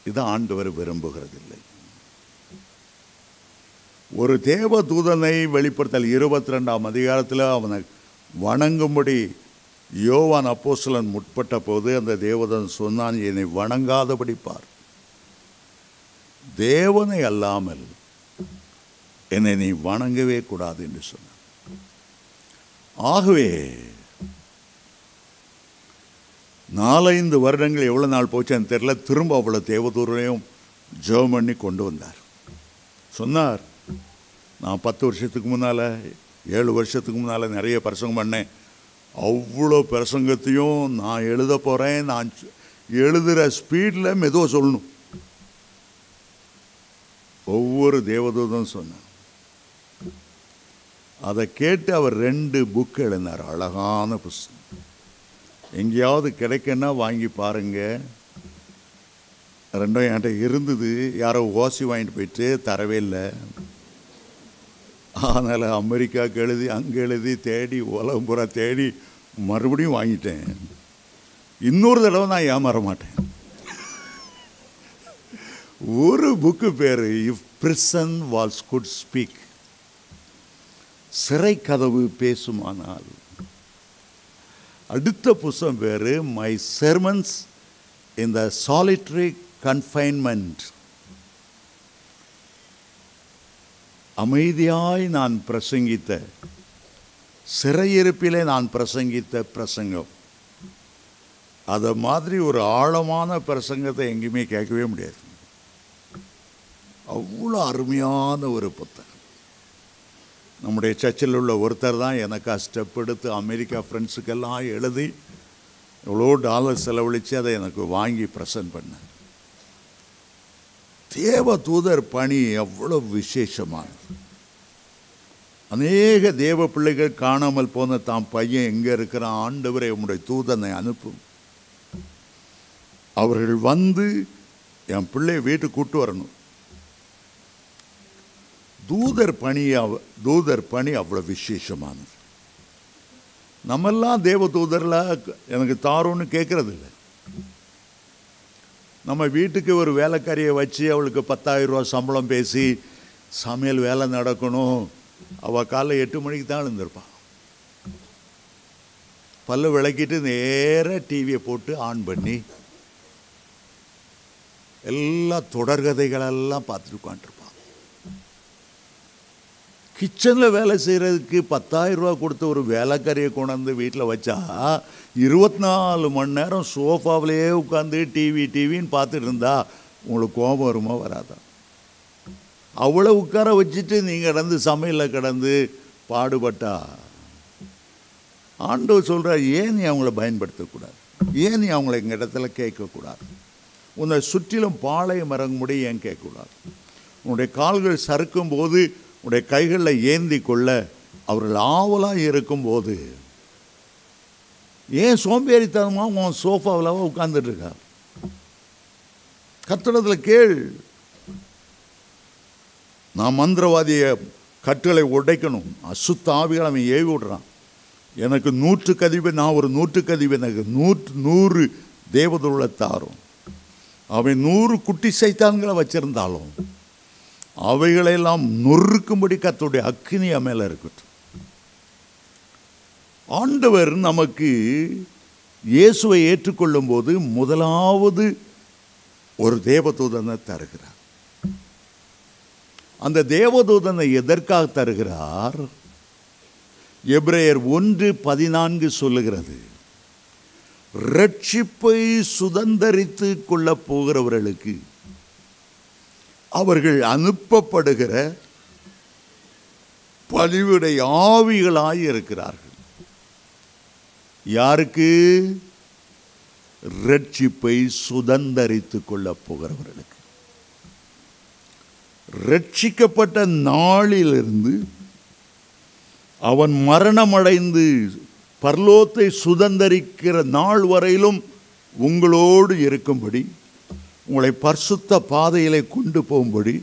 இது ஆண்டவர் விரும்புகிறதில்லை. ஒரு தேவ தூதனை வெளிப்படுத்தல் 22ஆம் அதிகாரத்தில் அவனை வணங்கும்படி யோவான் அப்போஸ்தலன் முற்பட்ட போது அந்த தேவதூதன் சொன்னான், என்னை வணங்காதபடி பார், தேவனை அல்லாமல் என்னை நீ வணங்கவே கூடாது என்று சொன்னான். ஆகவே 4-5 வருடங்கள் எவ்வளோ நாள் போச்சுன்னு தெரியல, திரும்ப அவ்வளோ தேவதூரையும் ஜெபம் பண்ணி கொண்டு வந்தார். சொன்னார், நான் 10 வருஷத்துக்கு முன்னால் 7 வருஷத்துக்கு முன்னால் நிறைய பிரசங்கம் பண்ணேன். அவ்வளோ பிரசங்கத்தையும் நான் எழுத போகிறேன். நான் எழுதுகிற ஸ்பீடில் மெதுவாக சொல்லணும். ஒவ்வொரு தேவதூதன் சொன்னான். அதை கேட்டு அவர் 2 புக் எழுதினார். அழகான புஸ்தகம். எங்கேயாவது கிடைக்குன்னா வாங்கி பாருங்க. 2 என்கிட்ட இருந்தது. யாரோ ஓசி வாங்கிட்டு போயிட்டு தரவே இல்லை. அதனால் அமெரிக்காவுக்கு எழுதி அங்கே எழுதி தேடி உலகம் பூரா தேடி மறுபடியும் வாங்கிட்டேன். இன்னொரு தடவை நான் ஏமாற மாட்டேன். ஒரு புக்கு பேர் if prison walls could speak, சிறை கதவு பேசுமானால். அடுத்த புஸ்தகம் பேர் my sermons in the solitary confinement, அமைதியாய் நான் பிரசங்கித்த, சிறையிருப்பிலே நான் பிரசங்கித்த பிரசங்கம். அதை மாதிரி ஒரு ஆழமான பிரசங்கத்தை எங்கேயுமே கேட்கவே முடியாது. அவ்வளோ அருமையான ஒரு புத்தகம். நம்முடைய சர்ச்சில் உள்ள ஒருத்தர் தான் எனக்கு ஸ்டெப் எடுத்து அமெரிக்கா ஃப்ரெண்ட்ஸுக்கெல்லாம் எழுதி எவ்வளோ டாலர் செலவழித்து அதை எனக்கு வாங்கி ப்ரெசன்ட் பண்ணார். தேவ தூதர் பணி அவ்வளோ விசேஷமானது. அநேக தேவ பிள்ளைகள் காணாமல் போன தாம் பையன் எங்கே இருக்கிறான், ஆண்டவரை உம்முடைய தூதனை அனுப்பும், அவர்கள் வந்து என் பிள்ளையை வீட்டுக்கு கூட்டு வரணும். தூதர் பணி அவ்வளோ விசேஷமானது. நம்மெல்லாம் தேவ தூதரில் எனக்கு தாரோன்னு கேட்கறது இல்லை. நம்ம வீட்டுக்கு ஒரு வேலைக்காரியை வச்சு அவளுக்கு 10,000 ரூபா சம்பளம் பேசி சமையல் வேலை நடக்கணும். அவள் காலைல 8 மணிக்கு தான் எழுந்திருப்பாள். பல்லு விளக்கிட்டு நேராக டிவியை போட்டு ஆன் பண்ணி எல்லா தொடர்கதைகளெல்லாம் பார்த்துட்டு உட்காந்துருப்பான். கிச்சனில் வேலை செய்கிறதுக்கு 10,000 ரூபா கொடுத்த ஒரு வேலைக்காரியை கொண்டாந்து வீட்டில் வச்சா 24 மணி நேரம் சோஃபாவிலேயே உட்காந்து டிவின்னு பார்த்துட்டு இருந்தா உங்களுக்கு கோபம் வருமா வராதா? அவளை உட்கார வச்சுட்டு நீங்கள் கடந்து சமையலில் கடந்து பாடுபட்டா ஆண்டவர் சொல்கிறார், ஏன் நீ அவங்கள பயன்படுத்தக்கூடாது? ஏன் நீ அவங்கள எங்கள் இடத்துல கேட்கக்கூடாது? உன்னை சுற்றிலும் பாளையம் இறங்கும்படி ஏன் கேட்கக்கூடாது? உன்னுடைய கால்கள் சறுக்கும் போது உன்னுடைய கைகளில் ஏந்தி கொள்ள அவர்கள் ஆவலாக இருக்கும்போது ஏன் சோம்பேறித்தனமாக உன் சோஃபாவில் உட்கார்ந்துட்டு இருக்கா? கர்த்தரிடத்தில் கேள். நான் மந்திரவாதியை கட்டுகளை உடைக்கணும், அசுத்த ஆவிகளை அவன் ஏவி விடுறான். எனக்கு 100க்கு அதிபதி, நான் ஒரு 100க்கு அதிபதி, எனக்கு 100 தேவதூதர்களை தாரும். அவன் 100 குட்டி சைத்தான்களை வச்சிருந்தாலும் அவைகளெல்லாம் நொறுக்கும்படி கர்த்தருடைய அக்கினி மேலே இருக்கட்டும். ஆண்டவர் நமக்கு இயேசுவை ஏற்றுக்கொள்ளும் போது முதலாவது ஒரு தேவதூதனை தருகிறார். அந்த தேவதூதனை எதற்காக தருகிறார்? எபிரேயர் 1:14 சொல்லுகிறது, ரட்சிப்பை சுதந்தரித்து கொள்ள போகிறவர்களுக்கு அவர்கள் அனுப்பப்படுகிற பணிவிடை ஆவிகளாய் இருக்கிறார்கள். யாருக்கு? ரட்சிப்பை சுதந்தரித்து கொள்ள போகிறவர்களுக்கு. ரட்சிக்கப்பட்ட நாளிலிருந்து அவன் மரணமடைந்து பரலோகத்தை சுதந்தரிக்கிற நாள் வரையிலும் உங்களோடு இருக்கும்படி, உங்களை பரிசுத்த பாதையிலே கொண்டு போகும்படி,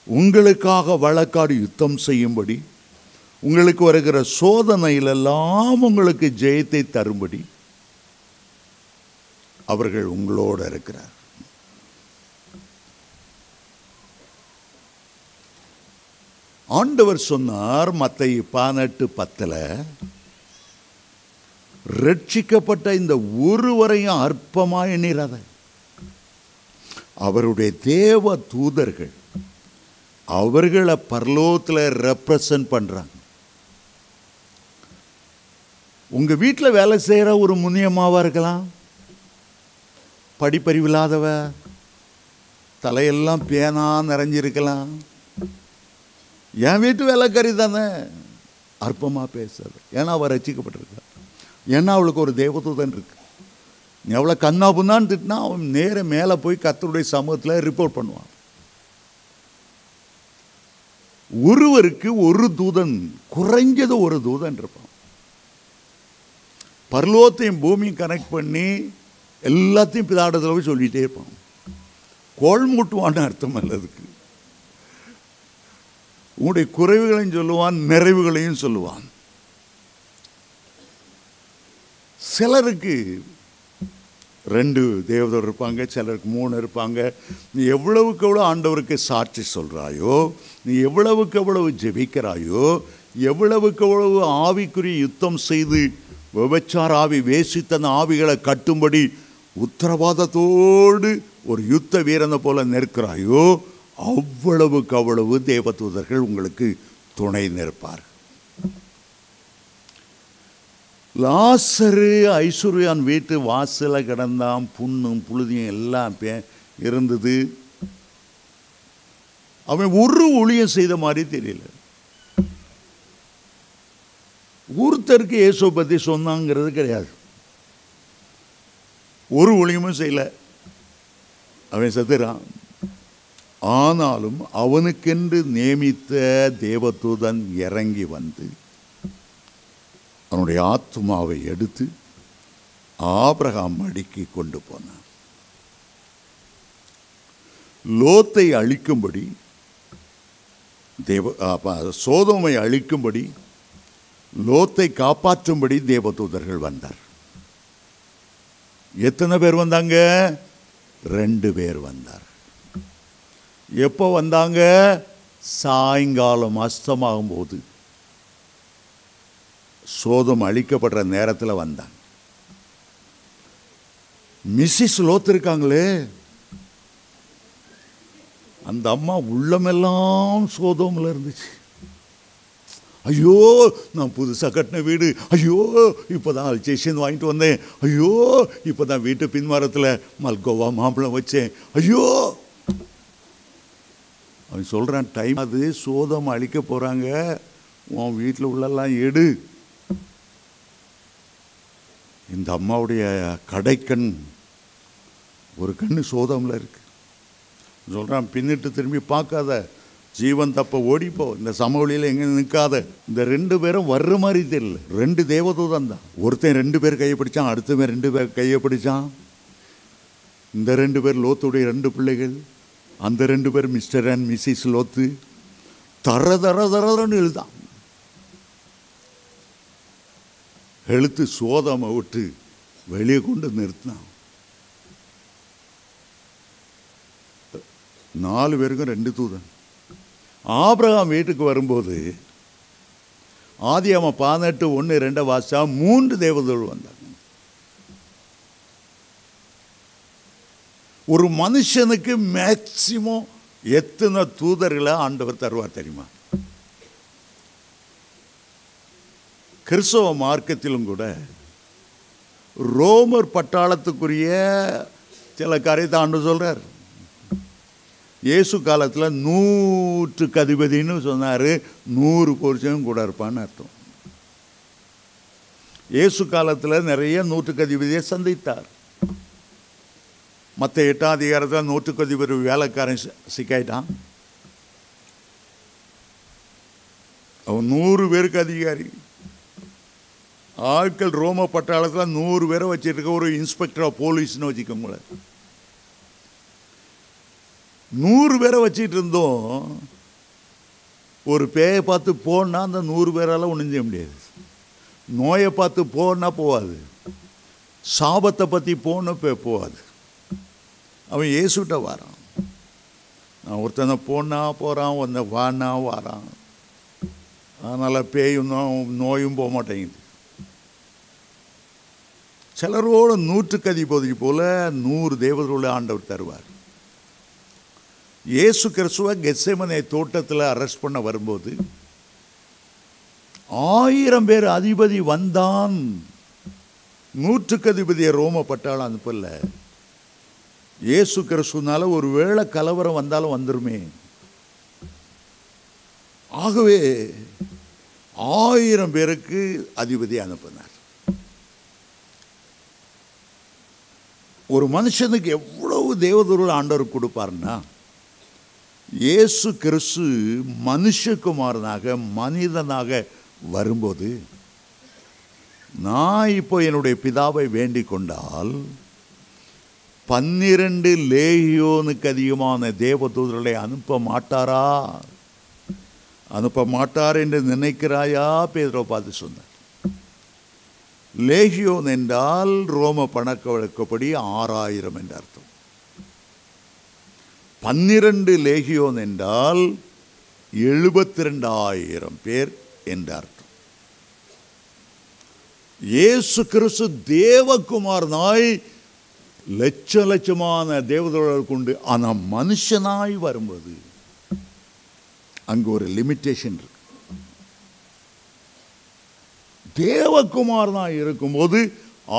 உங்களுக்காக வழக்காடி யுத்தம் செய்யும்படி, உங்களுக்கு வருகிற சோதனையிலெல்லாம் உங்களுக்கு ஜெயத்தை தரும்படி அவர்கள் உங்களோடு இருக்கிறார். ஆண்டவர் சொன்னார் மத்தேயு 18:10, ரட்சிக்கப்பட்ட இந்த ஒருவரையும் அற்பமாய் எண்ணிராத. அவருடைய தேவ தூதர்கள் அவர்களை பரலோகத்தில் ரெப்ரசன்ட் பண்றாங்க. உங்க வீட்டில் வேலை செய்கிற ஒரு முனியம்மாவா இருக்கலாம், படிப்பறிவில்லாதவ, தலையெல்லாம் பேனா நிறைஞ்சிருக்கலாம். என் வீட்டு வேலைக்காரி தானே, அற்பமாக பேசாது. ஏன்னா அவள் ரட்சிக்கப்பட்டிருக்கா, ஏன்னா அவளுக்கு ஒரு தேவதூதன் இருக்கு. நீ அவளை கண்ணா புண்ணான்னு திட்டினா அவன் நேர மேலே போய் கர்த்தருடைய சமூகத்தில் ரிப்போர்ட் பண்ணுவான். ஒருவருக்கு ஒரு தூதன், குறைஞ்சது ஒரு தூதன் இருப்பான். பரலோகத்தையும் பூமியும் கனெக்ட் பண்ணி எல்லாத்தையும் பிதாடத்தில் போய் சொல்லிகிட்டே இருப்பான். கோள் மூட்டுவான்னு அர்த்தம் அல்ல அதுக்கு. உங்களுடைய குறைவுகளையும் சொல்லுவான், நிறைவுகளையும் சொல்லுவான். சிலருக்கு 2 தேவதூதர் இருப்பாங்க, சிலருக்கு 3 இருப்பாங்க. நீ எவ்வளவுக்கு எவ்வளோ ஆண்டவருக்கு சாட்சி சொல்கிறாயோ, நீ எவ்வளவுக்கு எவ்வளவு ஜெபிக்கிறாயோ, எவ்வளவுக்கு எவ்வளவு ஆவிக்குரிய யுத்தம் செய்து விபச்சார ஆவி, வேசித்தன ஆவிகளை கட்டும்படி உத்தரவாதத்தோடு ஒரு யுத்த வீரனை போல நிற்கிறாயோ, அவ்வளவுக்கு அவ்வளவு தேவதூதர்கள் உங்களுக்கு துணை நிற்பார். லாசரு ஐஸ்வர்யான் வீட்டு வாசல கிடந்தான். புண்ணும் புழுதியும் எல்லாம் இருந்தது. அவன் ஒரு ஊழியம் செய்த மாதிரி தெரியல. ஒருத்தருக்கு இயேசுவை பற்றி சொன்னாங்கிறது கிடையாது. ஒரு ஊழியமும் செய்யல. அவன் செத்துறான். ஆனாலும் அவனுக்கென்று நியமித்த தேவதூதன் இறங்கி வந்து அவனுடைய ஆத்துமாவை எடுத்து ஆபிரகாம் மடிக்கு கொண்டு போனான். லோத்தை அழிக்கும்படி, சோதோமை அழிக்கும்படி, லோத்தை காப்பாற்றும்படி தேவதூதர்கள் வந்தார். எத்தனை பேர் வந்தாங்க? 2 பேர் வந்தார். எப்போ வந்தாங்க? சாயங்காலம் அஸ்தமாகும் போது, சோதம் அழிக்கப்படுற நேரத்தில் வந்தாங்க. மிஸ்ஸஸ் லோத் இருக்காங்களே, அந்த அம்மா உள்ளமெல்லாம் சோதோமில் இருந்துச்சு. ஐயோ, நான் புதுசாக கட்டின வீடு, ஐயோ இப்போ தான் அல்சேஷன் வாங்கிட்டு வந்தேன், ஐயோ இப்போ தான் வீட்டு பின்வாரத்தில் மல்கோவா மாம்பழம் வச்சேன், ஐயோ. அவன் சொல்கிறான், டைம் அது, சோதம் அழிக்க போகிறாங்க, உன் வீட்டில் உள்ளெல்லாம் எடு. இந்த அம்மாவுடைய கடைக்கண், ஒரு கண்ணு சோதமில் இருக்கு. சொல்கிறான், பின்னிட்டு திரும்பி பார்க்காத, ஜீவன் தப்ப ஓடிப்போ, இந்த சமவெளியில் எங்கே நிற்காத. இந்த 2 பேரும் வர்ற மாதிரி தெரியல, 2 தேவதூதன் தான். ஒருத்தன் 2 பேர் கையை பிடிச்சான், அடுத்தவன் 2 பேர் கையை பிடிச்சான். இந்த 2 பேர் லோத்துடைய 2 பிள்ளைகள், அந்த 2 பேர் மிஸ்டர் அண்ட் மிஸ்ஸஸ் லோத்து. தர தர தரன்னு எழுதான், எழுத்து சோதமை விட்டு வெளியே கொண்டு நிறுத்தினான். 4 பேருக்கும் 2 தூதன். ஆபிரகாம் வீட்டுக்கு வரும்போது ஆதியாகமம் 18:1-2 வாசிச்சா 3 தேவதூதர்கள் வந்தாங்க. ஒரு மனுஷனுக்கு மேக்சிமம் எத்தனை தூதர்களை ஆண்டவர் தருவார் தெரியுமா? கிறிஸ்தவ மார்க்கத்திலும் கூட ரோமர் பட்டாளத்துக்குரிய சில காரியத்தை ஆண்டவர் சொல்றார். இயேசு காலத்தில் 100க்கு அதிபதினு சொன்னார், 100 புருஷனும் கூட இருப்பான்னு அர்த்தம். இயேசு காலத்தில் நிறைய 100க்கு அதிபதியை சந்தித்தார். மற்ற 8ஆம் அதிகாரத்தில் 100க்கு அதிபதி வேலைக்காரன் சிக்காயிட்டான். அவன் 100 பேருக்கு அதிகாரி. ஆட்கள் ரோம பட்டாளத்தில் 100 பேரை வச்சுருக்க ஒரு இன்ஸ்பெக்டர் ஆஃப் போலீஸ்னு வச்சுக்கோங்களேன். 100 பேரை வச்சுட்டு இருந்தோம். ஒரு பேயை பார்த்து போனால் அந்த 100 பேரால் ஒன்றும் செய்ய முடியாது. நோயை பார்த்து போனால் போகாது, சாபத்தை பற்றி போகாது. அவன் இயேசுகிட்ட வாரான். நான் ஒருத்தனை போனால் போகிறான், ஒன்றை வானா வாரான். அதனால் பேயும் நோயும் போக மாட்டேங்குது. சிலரோட 100க்கு அதிபதி போல 100 தேவதூதர்களை ஆண்டவர் தருவார். இயேசு கிறிஸ்துவ கெத்செமனே தோட்டத்தில் அரெஸ்ட் பண்ண வரும்போது 1000 பேர் அதிபதி வந்தான். 100க்கு அதிபதியை ரோம பட்டாளம் அனுப்பல. இயேசு கிறிஸ்துனால ஒரு வேளை கலவரம் வந்தாலும் வந்துருமே. ஆகவே 1000 பேருக்கு அதிபதி அனுப்பினார். ஒரு மனுஷனுக்கு எவ்வளவு தேவதூதர்கள் ஆண்டவர் கொடுப்பார்னா, இயேசு கிறிஸ்து மனுஷகுமாரனாக மனிதனாக வரும்போது, நான் இப்போ என்னுடைய பிதாவை வேண்டிக் கொண்டால் 12 லேகியோனுக்கு அதிகமான தேவதூதர்களை அனுப்ப மாட்டாரா? அனுப்ப மாட்டார் என்று நினைக்கிறாயா? பேதுரு பார்த்து சொன்னார். லேகியோன் என்றால் ரோம பணக்க வழக்கப்படி 6000 என்ற அர்த்தம். 12 லேகியோன் என்றால் 72,000 பேர் என்ற அர்த்தம். இயேசு கிறிஸ்து தேவகுமாரனாய் லட்சமான தேவதூதர்கள் கொண்டு, ஆனால் மனுஷனாய் வரும்போது அங்கு ஒரு லிமிட்டேஷன் இருக்கு. தேவகுமாரனாய் இருக்கும்போது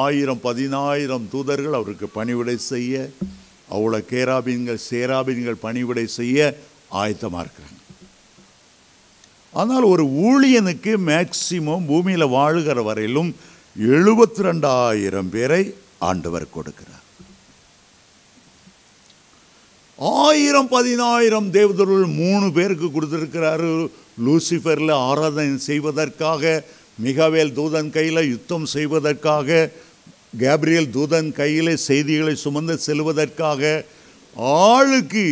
1000-10,000 தூதர்கள் அவருக்கு பணிவிடை செய்ய, அவ்வளோ கேராபீன்கள் சேராபீன்கள் பணிவிடை செய்ய ஆயத்தமாக இருக்கிறாங்க. ஆனால் ஒரு ஊழியனுக்கு மேக்சிமம் பூமியில் வாழுகிற வரையிலும் 72,000 பேரை ஆண்டவர் கொடுக்கிறார். 1000-10,000 தேவதூதர்கள் 3 பேருக்கு கொடுத்திருக்கிறாரு. லூசிஃபரில் ஆராதனை செய்வதற்காக, மிகாவேல் தூதன் கையில் யுத்தம் செய்வதற்காக, கேப்ரியல் தூதன் கையில் செய்திகளை சுமந்து செல்வதற்காக. ஆளுக்கு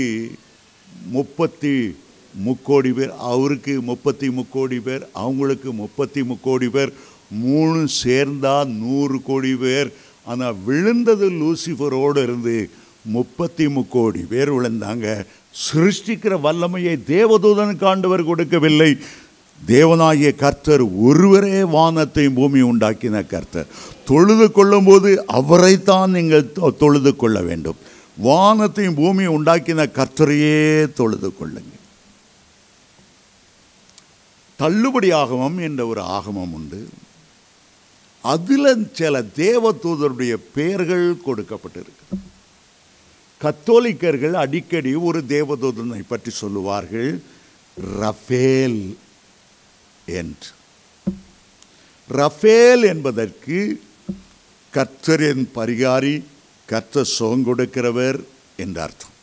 33 கோடி பேர், அவருக்கு 33 கோடி பேர், அவங்களுக்கு 33 கோடி பேர், 3 சேர்ந்தா 100 கோடி பேர். ஆனால் விழுந்தது லூசிஃபரோடு இருந்து 33 கோடி பேர் விழுந்தாங்க. சிருஷ்டிக்கிற வல்லமையை தேவதூதனுக்கு ஆண்டவர் கொடுக்கவில்லை. தேவனாகிய கர்த்தர் ஒருவரே வானத்தையும் பூமி உண்டாக்கின கர்த்தர். தொழுது கொள்ளும் போது அவரைத்தான் நீங்கள் தொழுது கொள்ள வேண்டும். வானத்தையும் பூமி உண்டாக்கின கர்த்தரையே தொழுது கொள்ளுங்க. தள்ளுபடி ஆகமம் என்ற ஒரு ஆகமம் உண்டு. அதில் சில தேவதூதருடைய பெயர்கள் கொடுக்கப்பட்டிருக்கு. கத்தோலிக்கர்கள் அடிக்கடி ஒரு தேவதூதனை பற்றி சொல்லுவார்கள், ரஃபேல் என்று. ரஃபேல் என்பதற்கு கர்த்தரின் பரிகாரி, கர்த்தர் சுகம் கொடுக்கிறவர் என்ற அர்த்தம்.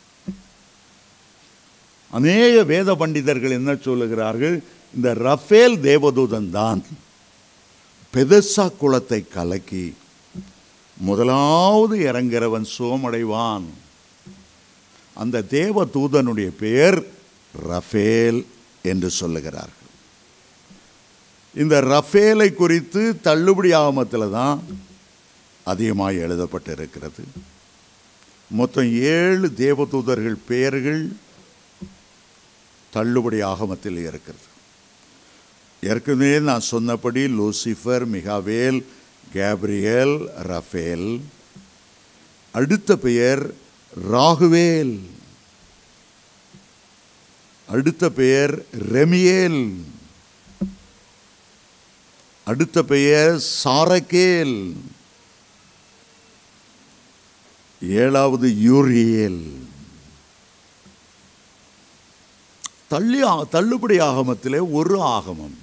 அநேக வேத பண்டிதர்கள் என்ன சொல்லுகிறார்கள், இந்த ரஃபேல் தேவதூதன் தான் பெதெஸ்தா குளத்தை கலக்கி முதலாவது இறங்கிறவன் சுகமடைவான். அந்த தேவதூதனுடைய பெயர் ரஃபேல் என்று சொல்லுகிறார்கள். இந்த ரஃபேலை குறித்து தள்ளுபடி ஆகமத்தில் தான் அதிகமாக எழுதப்பட்டிருக்கிறது. மொத்தம் 7 தேவதூதர்கள் பெயர்கள் தள்ளுபடி ஆகமத்தில் இருக்கிறது. ஏற்கனவே நான் சொன்னபடி லூசிஃபர், மிகாவேல், கேப்ரியேல், ரஃபேல். அடுத்த பெயர் ராகுவேல். அடுத்த பெயர் ரெமியேல். அடுத்த பெயர் சாரகேல். 7வது யூரியேல். தள்ளுபடி ஆகமத்திலே ஒரு ஆகமம்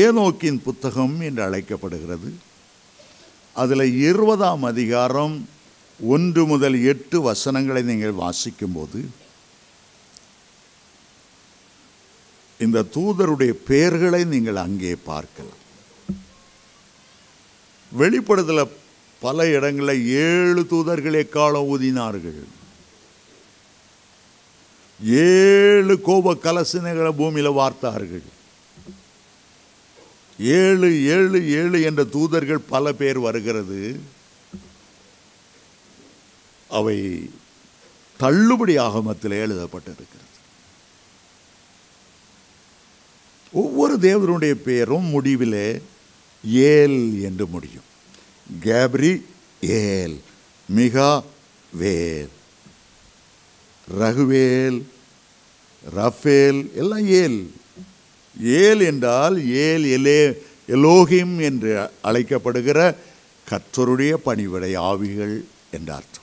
ஏனோக்கின் புத்தகம் என்று அழைக்கப்படுகிறது. அதில் 20ஆம் அதிகாரம் 1 முதல் 8 வசனங்களை நீங்கள் வாசிக்கும்போது இந்த தூதருடைய பெயர்களை நீங்கள் அங்கே பார்க்கலாம். வெளிப்படுதல பல இடங்களில் 7 தூதர்களே காலம் ஊதினார்கள். 7 கோப கலசனைகளை பூமியில் வார்த்தார்கள். 7 7 7 என்ற தூதர்கள் பல பேர் வருகிறது. அவை தள்ளுபடி ஆகமத்தில் எழுதப்பட்டிருக்கிறது. ஒவ்வொரு தேவனுடைய பெயரும் முடிவிலே ஏல் என்று முடியும். கேப்ரி ஏல், மிகா வேல், ரகுவேல், ரஃபேல் எல்லாம் ஏல். ஏல் என்றால் ஏல் எலோகிம் என்று அழைக்கப்படுகிற கர்த்தருடைய பணிவிடை ஆவிகள் என்ற அர்த்தம்.